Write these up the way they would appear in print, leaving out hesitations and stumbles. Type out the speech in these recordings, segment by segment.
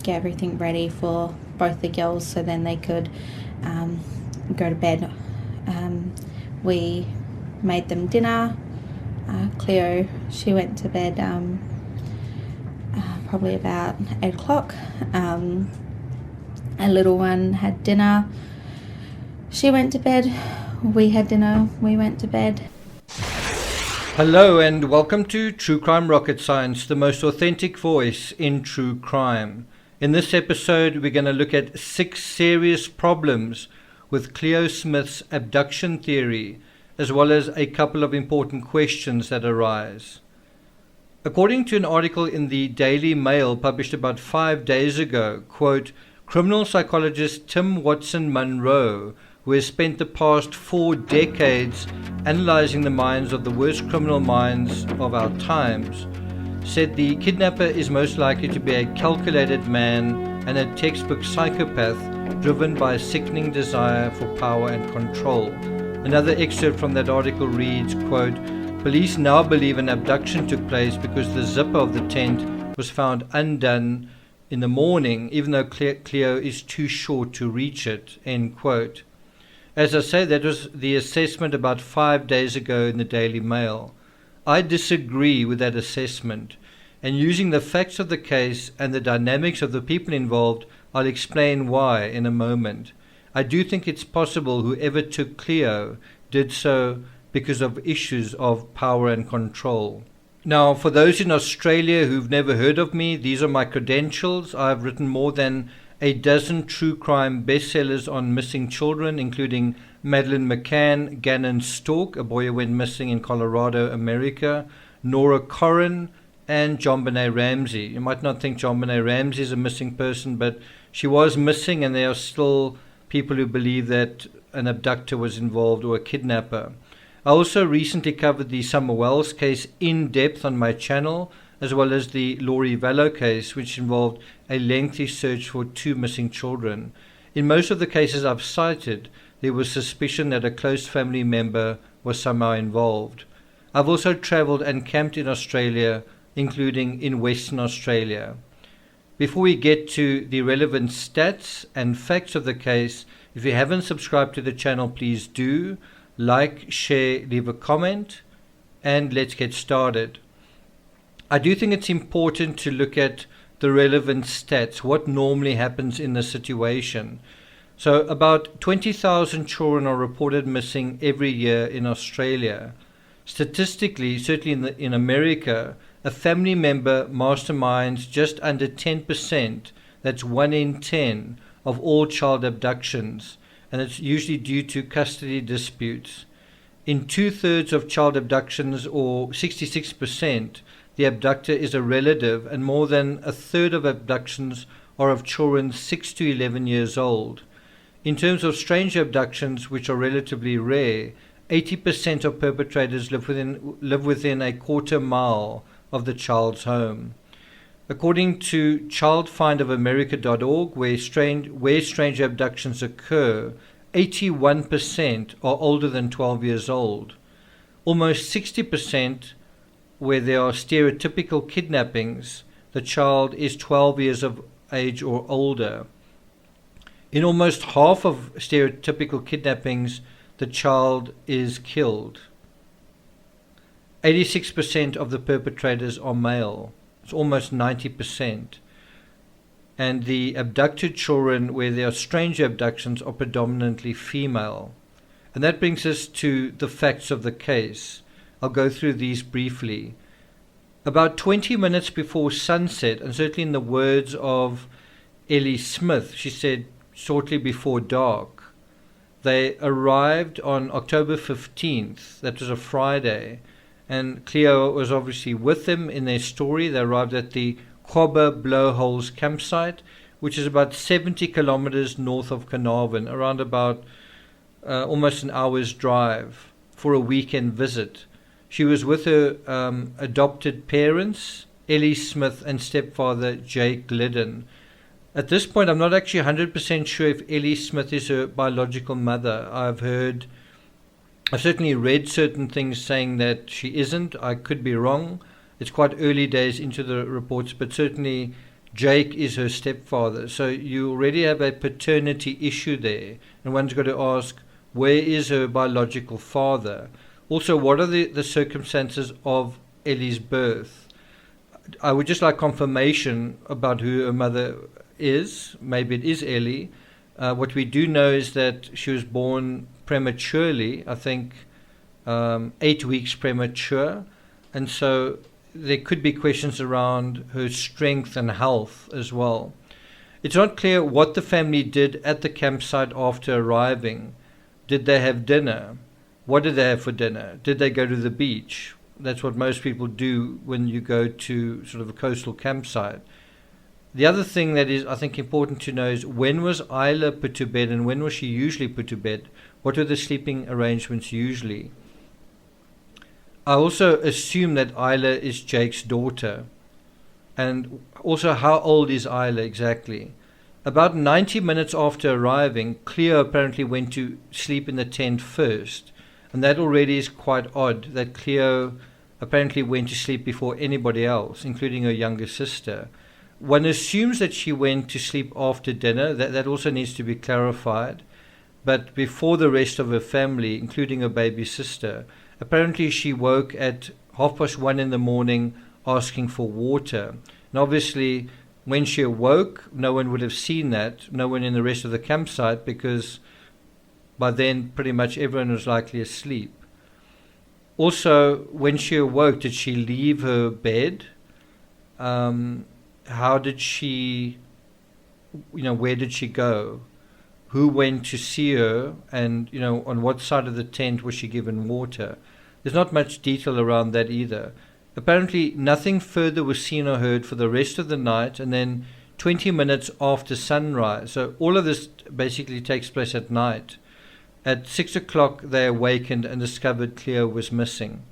get everything ready for both the girls so then they could go to bed. We made them dinner. Cleo, she went to bed probably about 8 o'clock. A little one had dinner. She went to bed. We had dinner. We went to bed. Hello and welcome to True Crime Rocket Science, the most authentic voice in true crime. In this episode, we're going to look at 6 serious problems with Cleo Smith's abduction theory, as well as a couple of important questions that arise. According to an article in the Daily Mail published about 5 days ago, quote, criminal psychologist Tim Watson Munro, who has spent the past 4 decades analyzing the minds of the worst criminal minds of our times, said the kidnapper is most likely to be a calculated man and a textbook psychopath driven by a sickening desire for power and control. Another excerpt from that article reads, quote, police now believe an abduction took place because the zipper of the tent was found undone in the morning, even though Cleo is too short to reach it, end quote. As I say, that was the assessment about 5 days ago in the Daily Mail. I disagree with that assessment, and using the facts of the case and the dynamics of the people involved, I'll explain why in a moment. I do think it's possible whoever took Cleo did so because of issues of power and control. Now, for those in Australia who've never heard of me, these are my credentials. I've written more than a dozen true crime bestsellers on missing children, including Madeleine McCann, Gannon Stork, a boy who went missing in Colorado, America, Nora Corrin, and JonBenet Ramsey. You might not think JonBenet Ramsey is a missing person, but she was missing, and there are still people who believe that an abductor was involved or a kidnapper. I also recently covered the Summer Wells case in depth on my channel, as well as the Laurie Vallow case, which involved a lengthy search for 2 missing children. In most of the cases I've cited, there was suspicion that a close family member was somehow involved. I've also travelled and camped in Australia, including in Western Australia. Before we get to the relevant stats and facts of the case, if you haven't subscribed to the channel, please do. Like, share, leave a comment, and let's get started. I do think it's important to look at the relevant stats, what normally happens in the situation. So about 20,000 children are reported missing every year in Australia. Statistically, certainly in America, a family member masterminds just under 10%, that's 1 in 10, of all child abductions, and it's usually due to custody disputes. In 2/3 of child abductions, or 66%, the abductor is a relative, and more than 1/3 of abductions are of children 6 to 11 years old. In terms of strange abductions, which are relatively rare, 80% of perpetrators live within a quarter mile of the child's home. According to childfindofamerica.org, where strange abductions occur, 81% are older than 12 years old. Almost 60% where there are stereotypical kidnappings, the child is 12 years of age or older. In almost half of stereotypical kidnappings, the child is killed. 86% of the perpetrators are male. It's almost 90%. And the abducted children, where there are strange abductions, are predominantly female. And that brings us to the facts of the case. I'll go through these briefly. About 20 minutes before sunset, and certainly in the words of Cleo Smith, she said shortly before dark, they arrived on October 15th, that was a Friday, and Cleo was obviously with them in their story. They arrived at the Quobba Blowholes campsite, which is about 70 kilometers north of Carnarvon, around about almost an hour's drive, for a weekend visit. She was with her adopted parents, Cleo Smith, and stepfather Jake Glidden. At this point, I'm not actually 100% sure if Cleo Smith is her biological mother. I've certainly read certain things saying that she isn't. I could be wrong. It's quite early days into the reports, but certainly Jake is her stepfather. So you already have a paternity issue there. And one's got to ask, where is her biological father? Also, what are the circumstances of Ellie's birth? I would just like confirmation about who her mother is. Maybe it is Ellie. What we do know is that she was born prematurely, I think 8 weeks premature. And so there could be questions around her strength and health as well. It's not clear what the family did at the campsite after arriving. Did they have dinner? What did they have for dinner? Did they go to the beach? That's what most people do when you go to sort of a coastal campsite. The other thing that is, I think, important to know is, when was Isla put to bed and when was she usually put to bed? What were the sleeping arrangements usually? I also assume that Isla is Jake's daughter. And also, how old is Isla exactly? About 90 minutes after arriving, Cleo apparently went to sleep in the tent first. And that already is quite odd, that Cleo apparently went to sleep before anybody else, including her younger sister. One assumes that she went to sleep after dinner. That also needs to be clarified. But before the rest of her family, including her baby sister. Apparently she woke at 1:30 in the morning asking for water. And obviously, when she awoke, no one would have seen that, no one in the rest of the campsite, because by then pretty much everyone was likely asleep. Also, when she awoke, did she leave her bed? How did she, where did she go? Who went to see her, and on what side of the tent was she given water? There's not much detail around that either. Apparently nothing further was seen or heard for the rest of the night, and then 20 minutes after sunrise. So all of this basically takes place at night. At 6 o'clock they awakened and discovered Cleo was missing.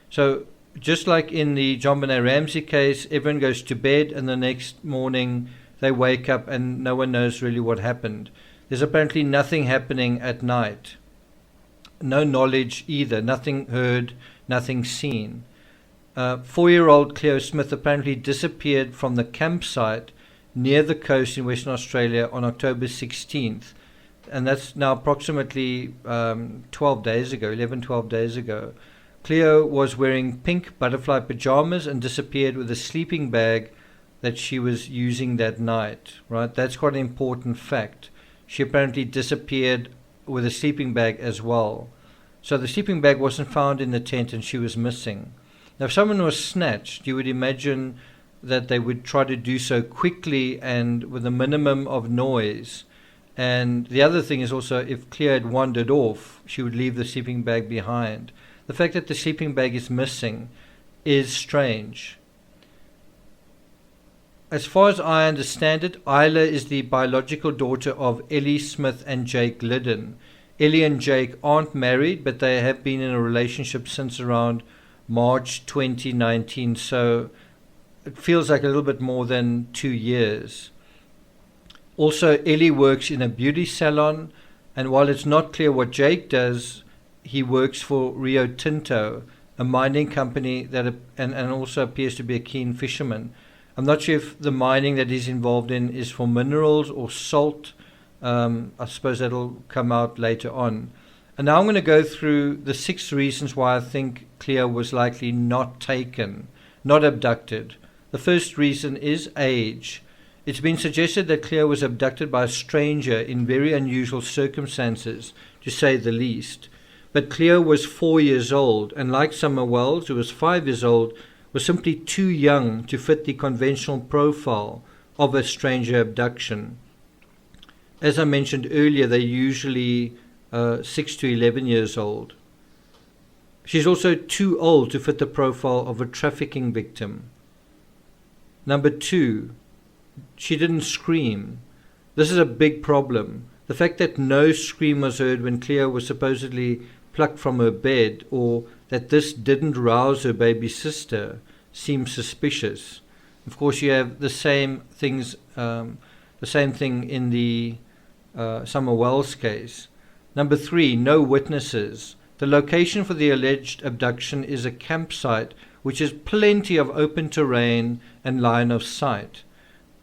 So just like in the John Benet Ramsey case, everyone goes to bed and the next morning they wake up and no one knows really what happened. There's apparently nothing happening at night. No knowledge either, nothing heard, nothing seen. 4-year-old Cleo Smith apparently disappeared from the campsite near the coast in Western Australia on October 16th. And that's now approximately 12 days ago. Cleo was wearing pink butterfly pajamas and disappeared with a sleeping bag that she was using that night, right? That's quite an important fact. She apparently disappeared with a sleeping bag as well. So the sleeping bag wasn't found in the tent and she was missing. Now, if someone was snatched, you would imagine that they would try to do so quickly and with a minimum of noise. And the other thing is also, if Cleo had wandered off, she would leave the sleeping bag behind. The fact that the sleeping bag is missing is strange. As far as I understand it, Isla is the biological daughter of Ellie Smith and Jake Liddon. Ellie and Jake aren't married, but they have been in a relationship since around March 2019, so it feels like a little bit more than 2 years. Also, Ellie works in a beauty salon, and while it's not clear what Jake does, he works for Rio Tinto, a mining company and also appears to be a keen fisherman. I'm not sure if the mining that he's involved in is for minerals or salt. I suppose that'll come out later on. And now I'm going to go through the 6 reasons why I think Cleo was likely not taken, not abducted. The first reason is age. It's been suggested that Cleo was abducted by a stranger in very unusual circumstances, to say the least. But Cleo was 4 years old, and like Summer Wells, who was 5 years old, was simply too young to fit the conventional profile of a stranger abduction. As I mentioned earlier, they're usually 6 to 11 years old. She's also too old to fit the profile of a trafficking victim. Number 2, she didn't scream. This is a big problem. The fact that no scream was heard when Cleo was supposedly plucked from her bed, or that this didn't rouse her baby sister, seems suspicious. Of course, you have the same thing in the Summer Wells case. Number 3, no witnesses. The location for the alleged abduction is a campsite which has plenty of open terrain and line of sight.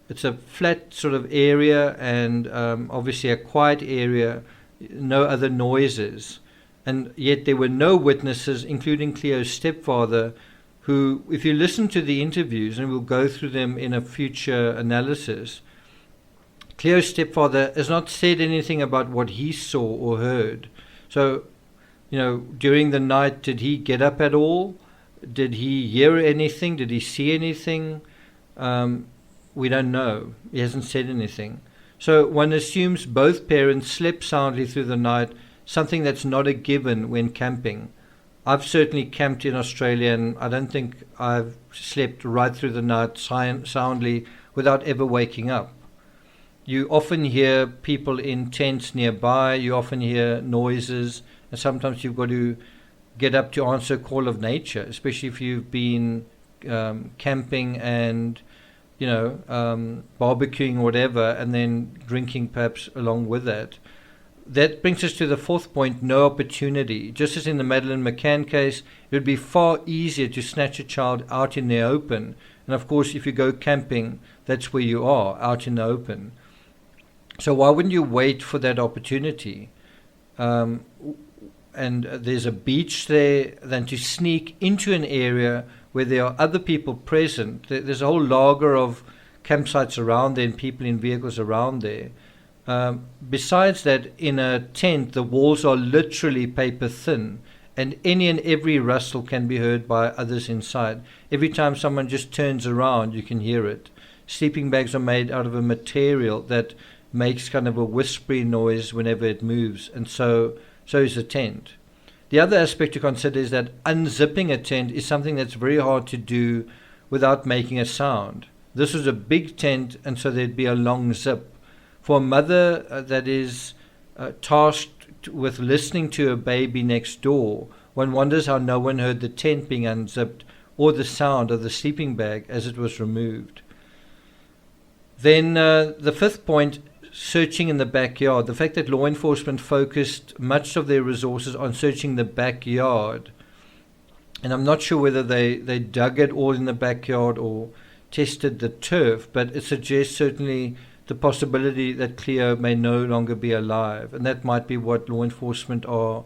It's a flat sort of area, and obviously a quiet area, no other noises. And yet there were no witnesses, including Cleo's stepfather, who, if you listen to the interviews, and we'll go through them in a future analysis, Cleo's stepfather has not said anything about what he saw or heard. So, during the night, did he get up at all? Did he hear anything? Did he see anything? We don't know. He hasn't said anything. So one assumes both parents slept soundly through the night, something that's not a given when camping. I've certainly camped in Australia, and I don't think I've slept right through the night soundly without ever waking up. You often hear people in tents nearby, you often hear noises, and sometimes you've got to get up to answer a call of nature, especially if you've been camping and barbecuing or whatever, and then drinking perhaps along with that. That brings us to the fourth point, no opportunity. Just as in the Madeleine McCann case, it would be far easier to snatch a child out in the open. And of course, if you go camping, that's where you are, out in the open. So why wouldn't you wait for that opportunity? And there's a beach there, than to sneak into an area where there are other people present. There's a whole lager of campsites around there and people in vehicles around there. Besides that, in a tent, the walls are literally paper thin, and any and every rustle can be heard by others inside. Every time someone just turns around, you can hear it. Sleeping bags are made out of a material that makes kind of a whispery noise whenever it moves, and so is a tent. The other aspect to consider is that unzipping a tent is something that's very hard to do without making a sound. This was a big tent, and so there'd be a long zip. For a mother that is tasked with listening to a baby next door, one wonders how no one heard the tent being unzipped or the sound of the sleeping bag as it was removed. Then the fifth point, searching in the backyard. The fact that law enforcement focused much of their resources on searching the backyard, and I'm not sure whether they dug it all in the backyard or tested the turf, but it suggests certainly the possibility that Cleo may no longer be alive, and that might be what law enforcement are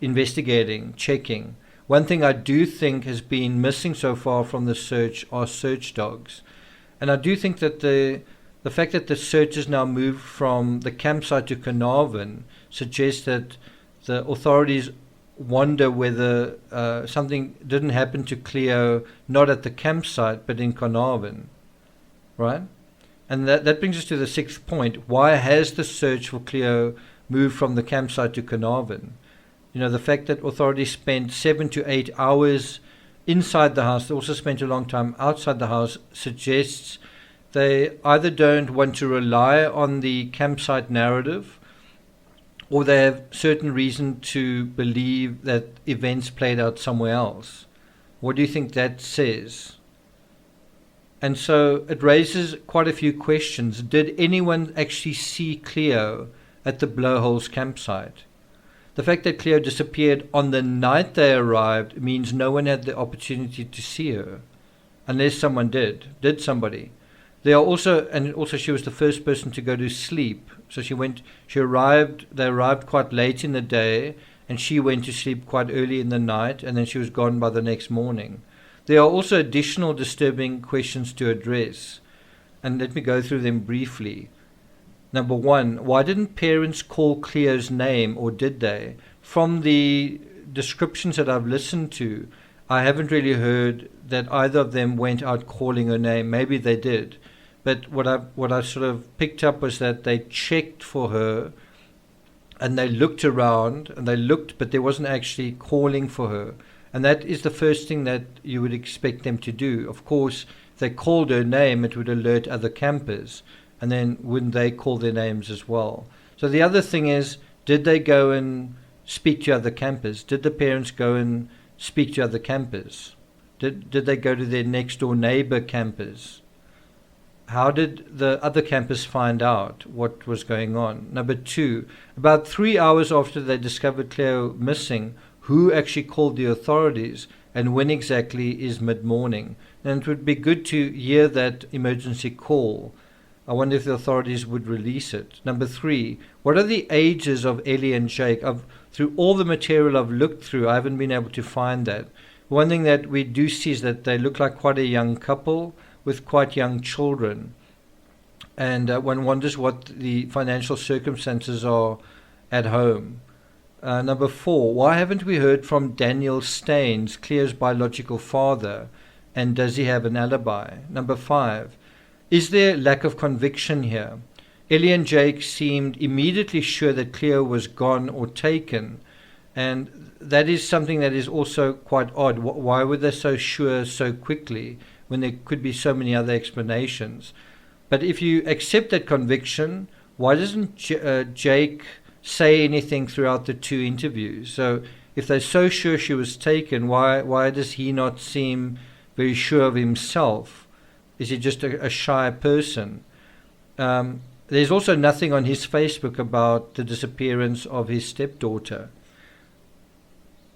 investigating, checking. One thing I do think has been missing so far from the search are search dogs, and I do think that the fact that the search has now moved from the campsite to Carnarvon suggests that the authorities wonder whether something didn't happen to Cleo, not at the campsite, but in Carnarvon, right? And that brings us to the sixth point. Why has the search for Cleo moved from the campsite to Carnarvon? The fact that authorities spent 7 to 8 hours inside the house, they also spent a long time outside the house, suggests they either don't want to rely on the campsite narrative, or they have certain reason to believe that events played out somewhere else. What do you think that says? And so it raises quite a few questions. Did anyone actually see Cleo at the Blowholes campsite? The fact that Cleo disappeared on the night they arrived means no one had the opportunity to see her, unless someone did. Did somebody? They also she was the first person to go to sleep. So they arrived quite late in the day, and she went to sleep quite early in the night, and then she was gone by the next morning. There are also additional disturbing questions to address, and let me go through them briefly. Number one, why didn't parents call Cleo's name, or did they? From the descriptions that I've listened to, I haven't really heard that either of them went out calling her name. Maybe they did. But what I sort of picked up was that they checked for her, and they looked around, but there wasn't actually calling for her. And that is the first thing that you would expect them to do. Of course, if they called her name, it would alert other campers, and then wouldn't they call their names as well? So the other thing is, did they go and speak to other campers? Did the parents go and speak to other campers? Did they go to their next door neighbor campers? How did the other campers find out what was going on? Number two, about 3 hours after they discovered Cleo missing, who actually called the authorities, and when exactly is mid-morning? And it would be good to hear that emergency call. I wonder if the authorities would release it. Number 3, what are the ages of Ellie and Jake? Through all the material I've looked through, I haven't been able to find that. One thing that we do see is that they look like quite a young couple with quite young children. And one wonders what the financial circumstances are at home. Number 4, why haven't we heard from Daniel Staines, Cleo's biological father, and does he have an alibi? Number 5, is there lack of conviction here? Ellie and Jake seemed immediately sure that Cleo was gone or taken, and that is something that is also quite odd. Why were they so sure so quickly when there could be so many other explanations? But if you accept that conviction, why doesn't Jake say anything throughout the 2 interviews? So if they're so sure she was taken, why does he not seem very sure of himself? Is he just a shy person? There's also nothing on his Facebook about the disappearance of his stepdaughter.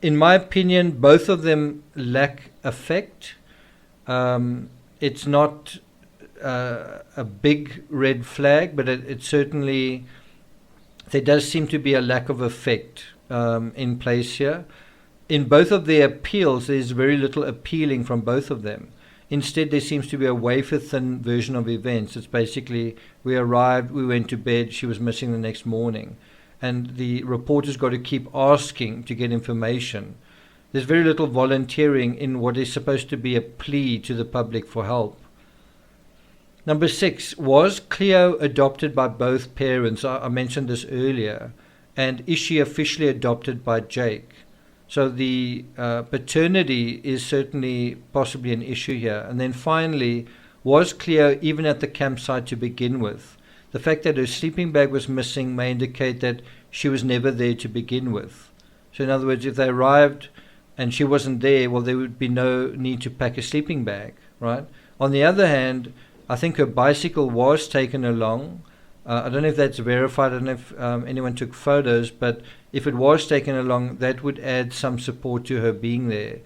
In my opinion, both of them lack affect. It's not a big red flag, but it certainly, there does seem to be a lack of affect in place here. In both of their appeals, there's very little appealing from both of them. Instead, there seems to be a wafer-thin version of events. It's basically, we arrived, we went to bed, she was missing the next morning. And the reporter's got to keep asking to get information. There's very little volunteering in what is supposed to be a plea to the public for help. Number 6, was Cleo adopted by both parents? I mentioned this earlier. And is she officially adopted by Jake? So the paternity is certainly possibly an issue here. And then finally, was Cleo even at the campsite to begin with? The fact that her sleeping bag was missing may indicate that she was never there to begin with. So in other words, if they arrived and she wasn't there, well, there would be no need to pack a sleeping bag, right? On the other hand, I think her bicycle was taken along. I don't know if that's verified. I don't know if anyone took photos, but if it was taken along, that would add some support to her being there.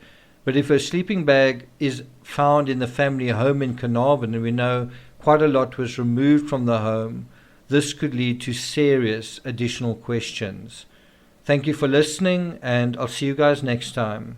But if her sleeping bag is found in the family home in Carnarvon, and we know quite a lot was removed from the home, this could lead to serious additional questions. Thank you for listening, and I'll see you guys next time.